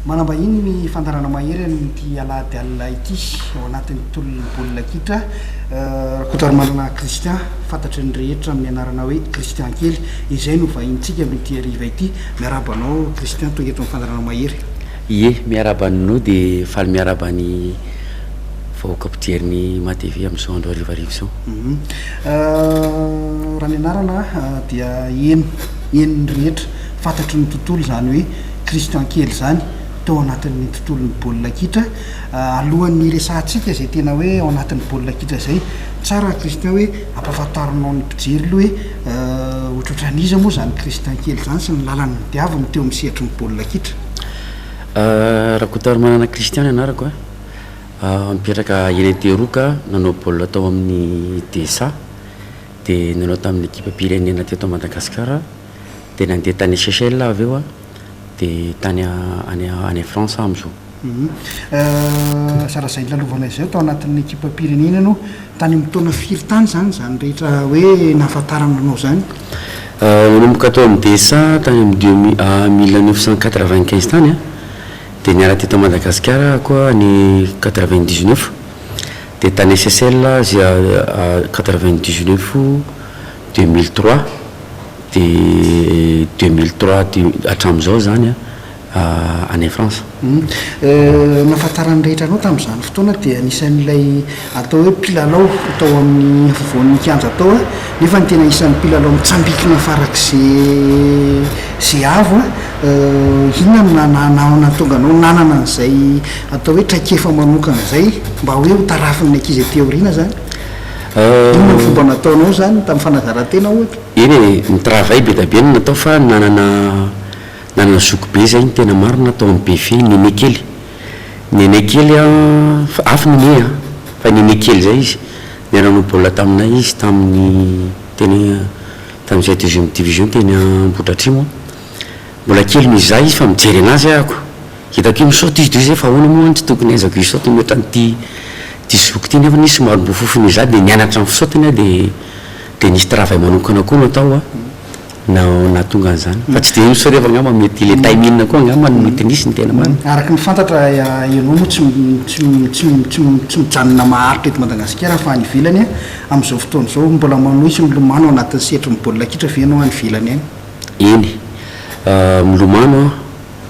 manambahiny ny fandarana mahery nyty alady alina ity ao anatin'ny tolon'nybolina kitra kotoarymanana Kristian fantatry ny rehetra amin'ny anarana hoe Kristian kely izay no vahintsika amin'ity ariva ity miarabanao Kristian toy eto amin'ny fandarana mahery ie miarabanao dia faly miarabany vahoaka-pitierin'ny matv amin'izao andro arivariva izao raha ny anarana dia eny rehetra fantatry ny tontolo zany hoe Kristian kely zany tao anatin'ny tontolon'ny baolina kitra alohan'ny resantsika zay tena hoe ao anatin'ny baolina kitra zay tsara Kristian hoe ampafantarinao ny mpijery aloha hoe ohatrohatran'iza moa zany Kristian kely zany sy ny lalany diaviny teo amin'ny sehatry ny baolina kitra raha kotary manana Kristian anarako mipetraka eny Teroka nanao baolina tao amin'ny DSA dia nanao tamin'ny équipe pirenena teto Madagasikara dia nandeha tany Seychelles avy eo dia tany any France am'izao sarazay lalovana izay tao anatin'ny équipe pirenena no tany mitaona firy tany zany rehetra hoe nahafantarana anao zany nanomboka tao amin'ny DSA tany amin'ny 1995 tany dia niara teto Madagasikara koa ny 99 dia tany SSL zay 99 2003 dia 2003 hatramin'izao zany any France nahafantarany rehetra anao tamin'izany fotoana dia anisan'ilay atao hoe mpilalao atao amin'ny fovoan'ny kianja atao nefa ny tena isan'ny mpilalao mitsambikina farak'izay avo inona natonga anao nanana an'izay atao hoe traikefa manokana zay mba hoe ho tarafin'ny ankizy aty aoriana zany inona ny fomba nataonao zany tamin'ny fanazarantena ohatra eny ny travail be da be no natao fa nanana zoko be zay ny tena maro natao amin'ny BF nene kely afy nene fa nene kely zay izy niaranao baolina taminay izy tamin'ny tamin'izay deuxième division teny Ambohidratrimo mbola kely misy zay izy fa mijery anazy ahako hitako io misaoty izy de zay fa ahoana moa tsy tokony aizako isaoty mihatra n'ity zoko ty nefa nisy maro mbo fofony za dia nianatra amin'ny fisaotiny dia nisy travail manokana koa natao natonga an'izany fa tsy dia misoreva angamba mety le timine koa angamba no mety nisy ny tena marina araky ny fantatra ianao moa tsy mijanona maharitra eto Madagasikara fa any ivelany amin'izao fotoana izao mbola manohisy milomano anatin'ny sehatry ny baolina kitra fa ianao any ivelany eny milomano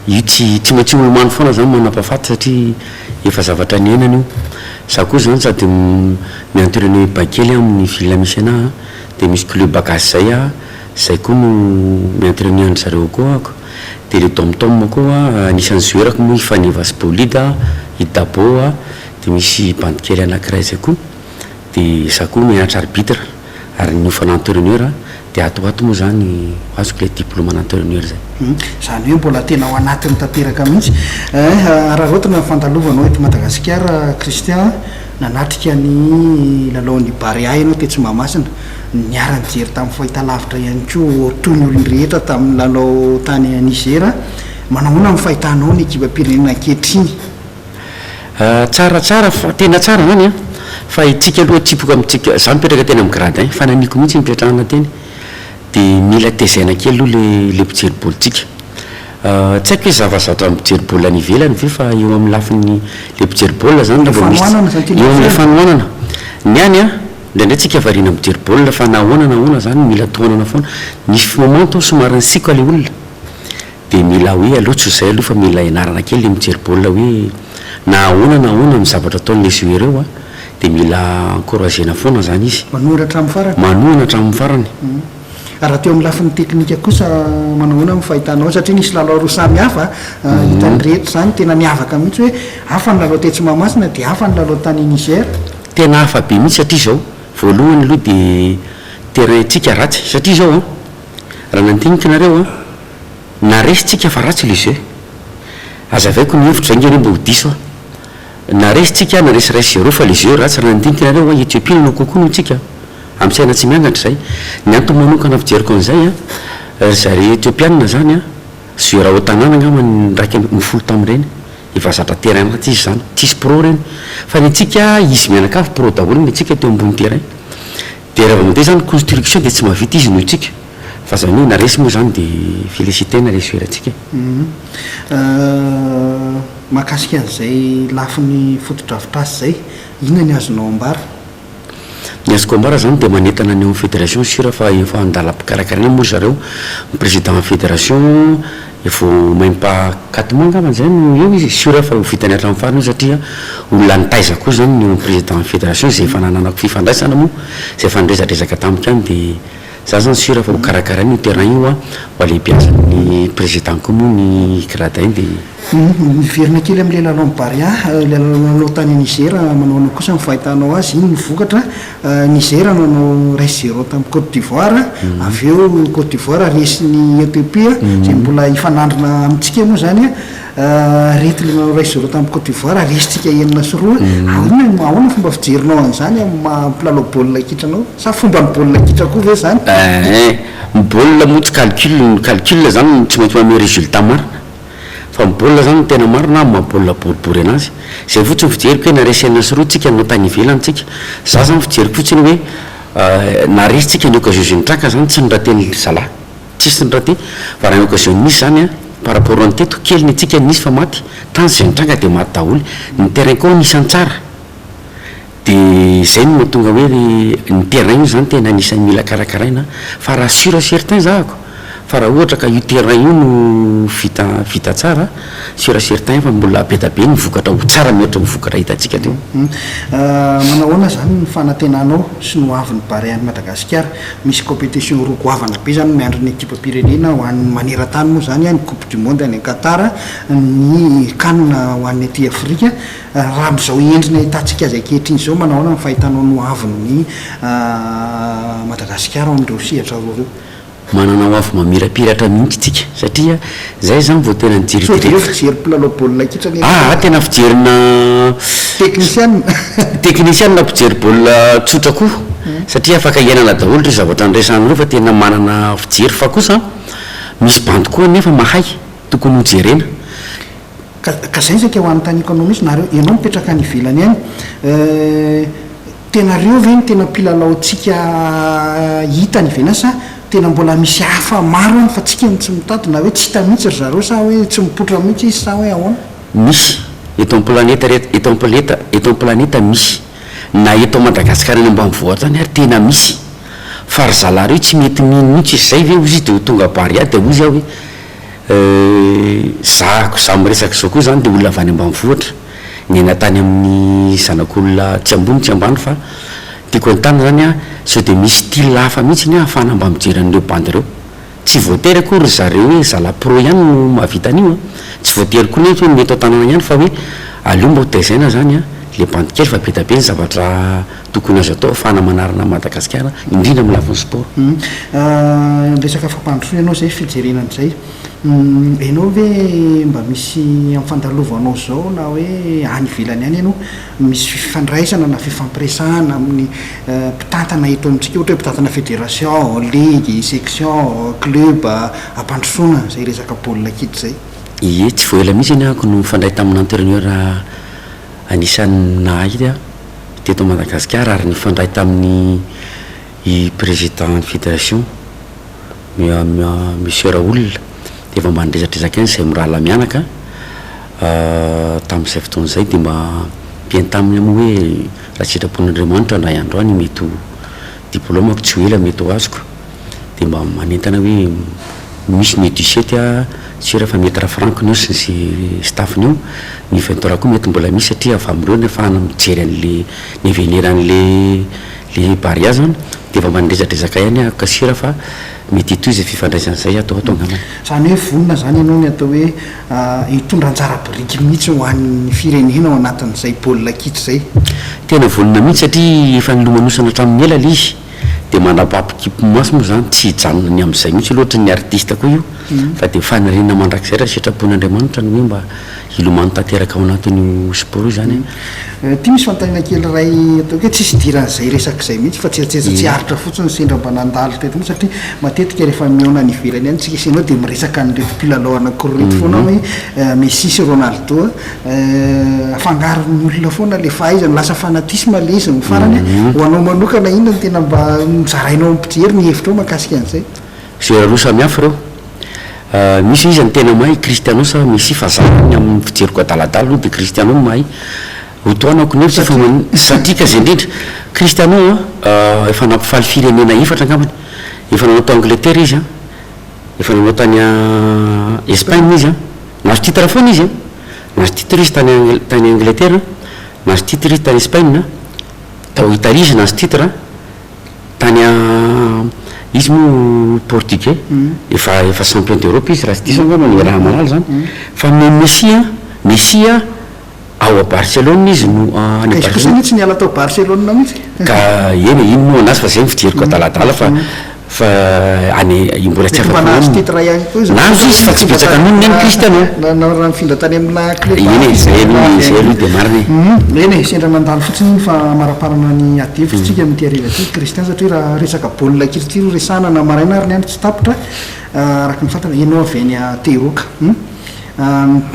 io tsy maintsy milomano foana zany manampahafaty satria efa zavatra ny enany io za koa zany sady miantoerany bakely amin'ny ville misy anahy dia misy club bagasy zay koa no miantoerany andry zareo koa ako dia le tom koa anisan'ny zoerako moa ifaniva Spolida Idabo dia misy bandikely anankiray zay koa dia za koa mianatra arbitre ary niofana entraîneur dia atoato moa zany azoko le diplôme entraîneur zay zany hoe mbola tena ao anatin'ny tanteraka mihitsy raha rotana ny fandalovanao eto Madagasikara Kristian nanatrika ny lalaon'ny Barea ianao te Tsimbamasina niara-nijery tamin'ny fahitalavitra ihany koa toy ny olony rehetra tamin'ny lalao tany Nigera manahoana amin'ny fahitanao ny équipe pirenena ankehitriny tsara fa tena tsara zany fa itsika aloha tsipoka amitsika za mipetraka tena amin'ny grade fa naniko mihitsy mipetrahana teny dia mila tezaina kely aloha le mpijery bolitsika tsy haiko hoe zavazatra mijery baolina any ivelany ve fa eo amin'ny lafin'ny le mpijery baolina zany eo amin'ny fanohanana ny any ndraindray tsika variana mijery baolina fa nahoana zany mila tohanana foana nisy moment somary nisiko le olona dia mila hoe aloha zay aloha fa mila ianarana kely le mijery baolina hoe nahoana amin'ny zavatra ataon'le joueur eo dia mila encouragena foana zany izy manohana hatramin'ny farany raha teo amin'ny lafin'ny teknika kosa manahoana amin'ny fahitanao satria nisy lalao roa samy hafa hitany rehetra zany tena miavaka mihitsy hoe hafa ny lalao te Tsimbamasina dia hafa ny lalao tany Niger tena hafa be mihitsy satria zao voalohany aloha dia terraintsika ratsy satria zao raha nandinikanareo naresitsika fa ratsy le jeu azavaiko ny hevitra zay ngeny mba ho diso naresitsika naresiraisy zéro fa le jeu ratsy raha nandinikanareo Ethiopie no kokoa no tsika amin'ny saina tsy miangatra zay ny antony manokana fijeriko an'izay zare Ethiopiana zany joueur ao tanàna angamba nraiky mifolo tamin'ireny efa zatra terrain ratsy izy zany tsisy pro reny fa ny antsika izy mianakavy pro daholo ny antsika teo ambony terrain dia raha mandeha zany construction dia tsy mahavita izy noho tsika fa zany hoe naresy moa zany dia félicité na le joueur antsika mahakasika an'izay lafiny fotodrafitrasy zay inona ny azonao ambara ny azoko ambara zany dia manentana ny fédération sura fa efa andala-pikarakarana moa zareo président fédération efa même pas 4 mois angambany zay no eo izy sura fa ho vitany hatramin'ny farany io satria olona nitaiza koa zany ny président fédération zay efa nananako fifandraisana moa zay efa nirezadrezaka tamiko any dia za zany sura fa ho karakara ny terrain io a ho alehibiazan'ny président koa moa ny gradin dia miverina kely amin'le lalao mibaria le lalao tany Niger manaonao kosa mifahitanao azy iny nivokatra Niger nanao 0-0 tamin'ny Côte d'Ivoire avy eo Côte d'Ivoire resy ny Ethiopia zay mbola hifanandrina amintsika moa zany rety le nanao 0-0 tamin'ny Côte d'Ivoire resitsika 9-3 ahoana fomba fijerinao an'izany mampilalao baolina kitranao sa fomba ny baolina kitra koa ve zany baolina moa tsy calcul zany tsy maintsy manome résultat marina fa baolina zany tena marina mabaolina boribory anazy zay fotsiny fijeriko hoe naresy 9-3 tsika no tany ivelany tsika za zany fijeriko fotsiny hoe naresy tsika ny occasion ny traka zany tsy nirahateny zala tsisy nirahaty fa raha ny occasion nisy zany par rapport ny teto kely ny tsika nisy fa maty tany zay nitranga dia maty daholo ny terrain koa nisany tsara dia zay no mahatonga hoe ny terrain io zany tena anisan'ny mila karakaraina fa raha sur certain zahako fa raha ohatra ka io terrain io no vita tsara sur certain fa mbola be da be mivokatra ho tsara mihoatra mivokatra hitantsika teo manahoana zany ny fanantenanao sy no avy ny barea any Madagasikara misy compétition roa goavana be zany miandry ny équipe pirenena ho an'ny maneran-tany moa zany ny coupe du monde any Qatar ny CAN ho an'ny aty Afrika raha am'izao endrina hitantsika azy ankehitriny zao manahoana ny fahitanao no avy ny Madagasikara amin'ireo sehatra roa manana ho avy mamirapiratra mihitsy tsika satria zay zany vao tena fijery mpilalao baolina kitra tena fijerina technicien na fijery baolina tsotra koa satria afaka hiainana daholo ry zavatra nresan'ireo fa tena manana fijery fa kosa misy bandy koa nefa mahay tokony ho jerena ka zay zaka ho an'ny tany ekonomisy nareo ianao mipetraka any ivelany any tena reo ve ny tena mpilalaotsika hita ny ivelany sa tena mbola misy hafa maro any fa tsika ny tsy mitady na hoe tsy hita mihitsy ry zareo sa hoe tsy mipotra mihitsy izy sa hoe ahoana misy eto planeta misy na eto Madagasikara ny ambanivohitra zany ary tena misy fa ry zalareo tsy mety mino mihitsy izy zay ve ozy dia ho tonga baria dia ozy aho hoe za miresaka zao koa zany dia olona avy any ambanivohitra ny natany amin'ny zanak'olona tsy ambony tsy ambany fa tiako antany zany sao dia misy style hafa mihitsy ny ahafana mba mijery an'ireo bandy ireo tsy voatery akory ry zareo hoe zala pro ihany no mahavita an'io tsy voatery koa nefa hoe mety ao-tanàna ihany fa hoe aleo mba ho taizaina zany le bandy kely fa be da be ny zavatra tokony azo atao ahafana manarina Madagasikara indrindra amin'ny lafiny sport resaka fampandrosoa ianao zay fijerenan'izay ianao ve mba misy amin'ny fandalovanao zao na hoe any ivelany any ianao misy fifandraisana na fifampiresahana amin'ny mpitantana eto amintsika ohatra hoe mpitantana fédération ligue section club ampandrosoana zay resaka baolina kitra zay ie tsy voela mihitsy any ako no mifandray tamin'ny entraîneur anisan'ny nahity teto Madagasikara ary nifandray tamin'ny président fédération monsieur Raoul dia efa mba nirezadrezaka any zay mirala mianaka tamin'izay fotoana izay dia mba mpiainy taminy amo hoe raha sitrapon'Andriamanitra na andro any mety diplômako tsy ho ela mety ho azoko dia mba manentana hoe misy ny 17 tsy rehefa metra franco neo sy ny staffny eo ny 23 koa mety mbola misy satria avy amin'ireo nefahana mijery an'le ny veneran'le baria zany dia efa manirezadrezaka ihany kasira fa mety itoy izay fifandraisan'izay atao angambany zany hoe vonona zany ianao ny atao hoe hitondra anjara biriky mihitsy ho an'ny firenena ao anatin'izay baolina kitra zay tena vonona mihitsy satria efa nilomanosana hatramin'ny ela le izy dia mandrapapikipo maso moa zany tsy hijanona ny amin'izay mihitsy loatra ny artiste koa io fa dia fanirina mandrakizay raha sitrapon'Andriamanitra ny hoe mba hilomano tanteraka ao anatin'io sport io zany ty misy fantanina kely ray atao hoe tsisy diran'izay resak'izay mihitsy fa tsy aritra fotsiny sendra mba nandalo teto mo satria matetika rehefa miaona ny ivelany any tsika isanao dia miresaka nyreto mpilalao anankiroreto foana hoe Messi sy Ronaldo afangaron'ny olona foana le fahaizany lasa fanatisme le izy ny farany ho anao manokana inona tena mba mizarainao ampijery ny hevitra ao mahakasika an'izay zay roa samy hafa ireo misy izy ny tena mahay kristianao sa misy fazany amin'ny fijeroko adaladala aloha de kristianao no mahay hotoanako ny hevitra fa satria ka zay indrindra kristianao efa nampifaly firenena efatra angambany efa nanao tao Angleterre izy efa nanao tany Espagne izy nahazo titre foana izy nahazo titre izy tany Angleterre nahazo titre izy tany Espagne tao Italie izy nahazo titre tany izy moa portugais efa champion d'Europe izy raha sy diso angambany raha malala zany fa Messia ao a Barcelone izy no any Barcelone mihitsy niala tao Barcelone mihitsy ka eny ino moa anazy fa zay fijeriko adaladala fa any mbola tsy afanazy titre ihany koa nazo izy fa tsy betsaka nono ny kristianao raha mifindra tany amina club eny zay aloha de marina eny sendra mandalo fotsiny fa maraparana ny adevitsika amin'ity ariva ty kristian satria raha resaka baolina kiritiro resana na maraina ary ny andro tsy tapotra araka ny fantana ianao avy any Teroka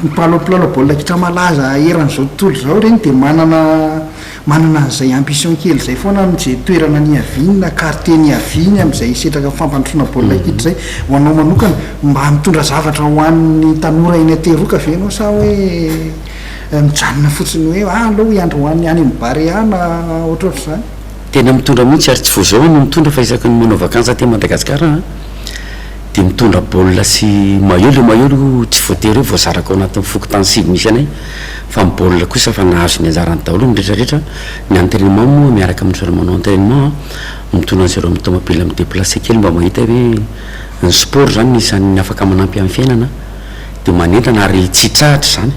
mpilalao baolina kitra malaza eran'izao tontolo zao reny de manana an'izay ambition kely zay foana am'zay toerana ny aviana quartier ny aviany am'izay setraka fampandrosoana baolina kitra zay hoanao manokana mba mitondra zavatra ho an'ny tanora eny Teroka venao sa hoe mijanona fotsiny hoe aloha iandro hoan'ny any Barea na ohatrohatr' zany tena mitondra mihitsy ary tsy vo zao no mitondra fa isaky ny manao vakansy aty Madagasikara de mitondra baolina sy maillot tsy voatery hoe voazarako ao anatin'ny fokotany sivy misy anay fa ny baolina kosa fa nahazo ny anjarany daholo ny rehetrarehetra ny entraînement moa miaraka amin'ny sora manao entraînement mitondra an'zareo amin'ny tomobile amin'ny déplacé kely mba mahita hoe ny sport zany nisan'ny afaka manampy amin'ny fiainana de manentana ary tsy trahatra zany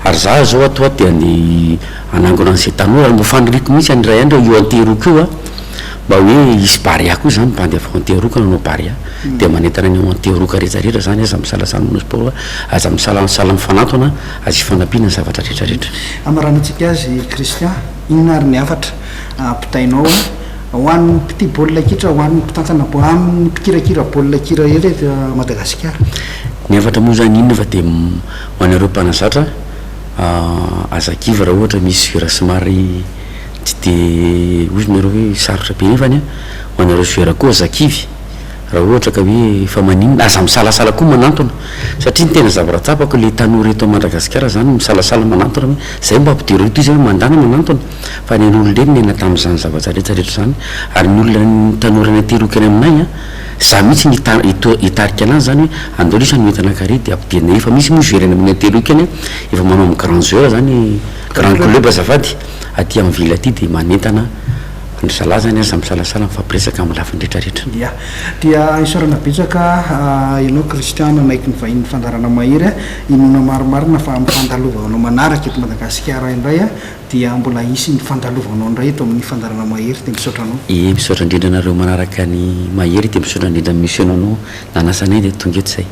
ary za zao atoa dia ny anangona an'izay tanora mbo faniriko mihitsy any ray andro io Anteroka io mba hoe isy Barea koa zany mpandeha fa Anteroka nanao Barea de manentana ny Anteroka rehetrarehetra zany aza misalasala manao sport aza misalasala mifanatona azy ifanampiana ny zavatra rehetrarehetra amaranitsika azy Christian inona ary ny afatra mpitainao ho an'ny mpity baolina kitra ho an'ny mpitantana amin'ny mpikirakira baolina kira ereto Madagasikara ny afatra moa zany inona fa de ho anareo mpanazatra azakivy raha ohatra misy vera somary tsy de ozy nareo hoe sarotra be nefany ho anareo vera koa azakivy raha ohatra ka hoe fa maninona aza misalasala koa manantona satria ny tena zavaratsapako le tanora eto Madagasikara zany misalasala manantona hoe zay mba ampidiro ito izy hoe mandana manantona fa ny olon-dreny nena tamin'izany zavatra rehetrarehetra zany ary ny olona ny tanora ny Teroka any aminay za mihitsy hitarika anazy zany hoe andao lisany metanakare de ampidirina efa misy moa verany amin'ny Teroka any efa manao amin'ny grand joueur zany grand club azafady aty amin'ny ville aty de manentana andrisala zany aza misalasala mifampiresaka amin'ny lafiny rehetrarehetra dia isorana betsaka ianao Christian naiky ny vahiny fandarana mahery inona maromarina fa mifandalovanao manaraka eto Madagasikara indray dia mbola isy ny fandalovanao indray eto amin'ny fandarana mahery de misaotranao misaotra indrindra nareo manaraka ny mahery de misaotra indrindra misionanao nanasanay de tonga eto zay